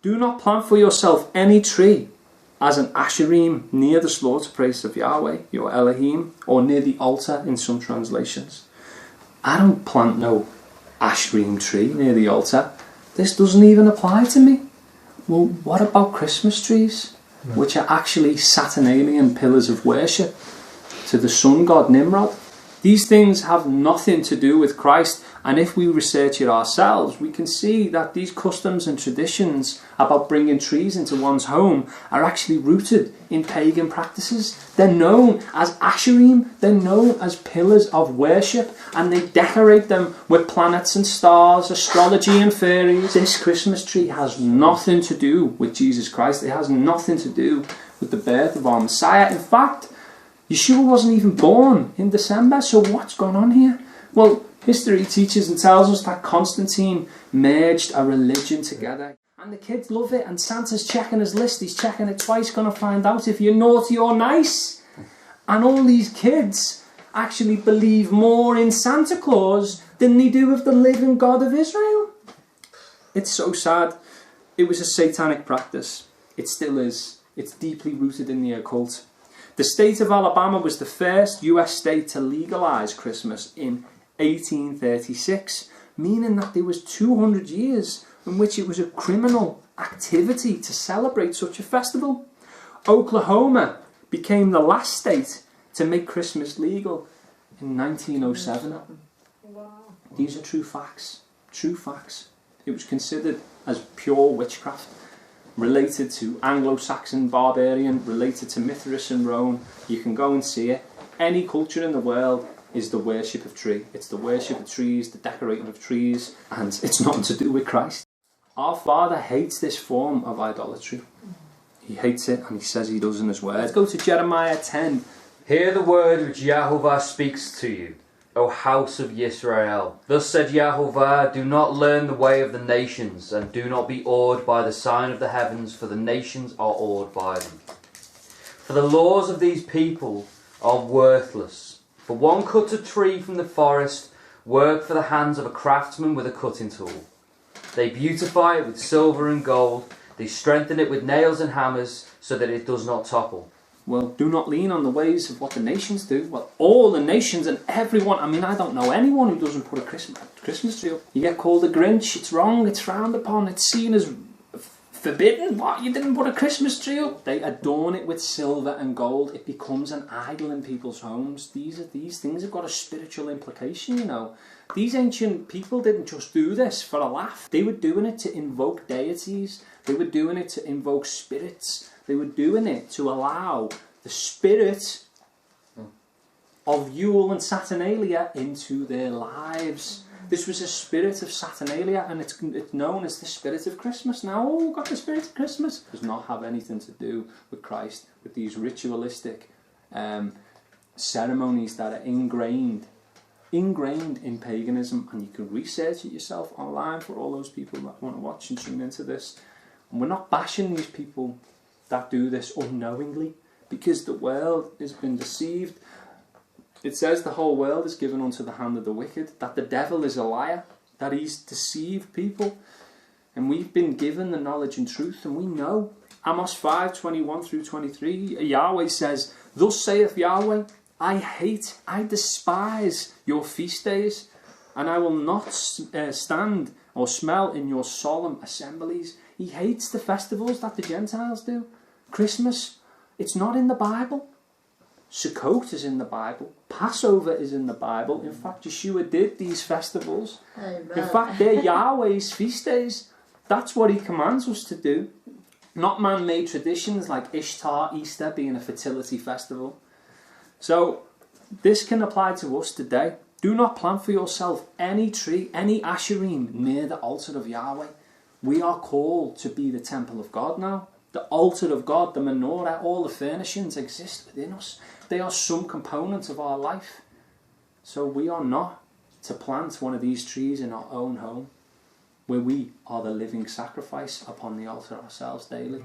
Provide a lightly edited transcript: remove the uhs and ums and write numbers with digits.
Do not plant for yourself any tree as an asherim near the slaughter place of Yahweh, your Elohim, or near the altar in some translations. I don't plant no asherim tree near the altar. This doesn't even apply to me. Well, what about Christmas trees, which are actually Saturnalian pillars of worship to the sun god Nimrod? These things have nothing to do with Christ, and if we research it ourselves, we can see that these customs and traditions about bringing trees into one's home are actually rooted in pagan practices. They're known as asherim, they're known as pillars of worship, and they decorate them with planets and stars, astrology and fairies. This Christmas tree has nothing to do with Jesus Christ. It has nothing to do with the birth of our Messiah. In fact, Yeshua wasn't even born in December, so what's going on here? Well, history teaches and tells us that Constantine merged a religion together. And the kids love it, and Santa's checking his list. He's checking it twice, going to find out if you're naughty or nice. And all these kids actually believe more in Santa Claus than they do of the living God of Israel. It's so sad. It was a satanic practice. It still is. It's deeply rooted in the occult. The state of Alabama was the first US state to legalize Christmas in 1836, meaning that there was 200 years in which it was a criminal activity to celebrate such a festival. Oklahoma became the last state to make Christmas legal in 1907. Wow. These are true facts. True facts. It was considered as pure witchcraft, related to Anglo-Saxon barbarian, related to Mithras and Rome. You can go and see it. Any culture in the world is the worship of tree. It's the worship of trees, the decorating of trees, and it's nothing to do with Christ. Our Father hates this form of idolatry. He hates it, and he says he does in his word. Let's go to Jeremiah 10. Hear the word which Yahovah speaks to you, O house of Yisrael. Thus said Yahovah, do not learn the way of the nations, and do not be awed by the sign of the heavens, for the nations are awed by them. For the laws of these people are worthless. For one cuts a tree from the forest, work for the hands of a craftsman with a cutting tool. They beautify it with silver and gold, they strengthen it with nails and hammers, so that it does not topple. Well, do not lean on the ways of what the nations do. Well, all the nations and everyone. I mean, I don't know anyone who doesn't put a Christmas tree up. You get called a Grinch. It's wrong. It's frowned upon. It's seen as forbidden. What? You didn't put a Christmas tree up? They adorn it with silver and gold. It becomes an idol in people's homes. These things have got a spiritual implication, you know. These ancient people didn't just do this for a laugh. They were doing it to invoke deities. They were doing it to invoke spirits. They were doing it to allow the spirit of Yule and Saturnalia into their lives. This was a spirit of Saturnalia, and it's known as the spirit of Christmas. Now, oh, got the spirit of Christmas. It does not have anything to do with Christ, with these ritualistic ceremonies that are ingrained in paganism, and you can research it yourself online for all those people that want to watch and tune into this. And we're not bashing these people that do this unknowingly, because the world has been deceived. It says the whole world is given unto the hand of the wicked, that the devil is a liar, that he's deceived people, and we've been given the knowledge and truth, and we know. Amos 5:21 through 23, Yahweh says, thus saith Yahweh, I despise your feast days, and I will not stand or smell in your solemn assemblies. He hates the festivals that the Gentiles do. Christmas, it's not in the Bible. Sukkot is in the Bible. Passover is in the Bible. In fact, Yeshua did these festivals. Amen. In fact, they're Yahweh's feast days. That's what he commands us to do. Not man-made traditions like Ishtar, Easter being a fertility festival. So, this can apply to us today. Do not plant for yourself any tree, any asherim near the altar of Yahweh. We are called to be the temple of God now. The altar of God, the menorah, all the furnishings exist within us. They are some component of our life. So we are not to plant one of these trees in our own home, where we are the living sacrifice upon the altar ourselves daily.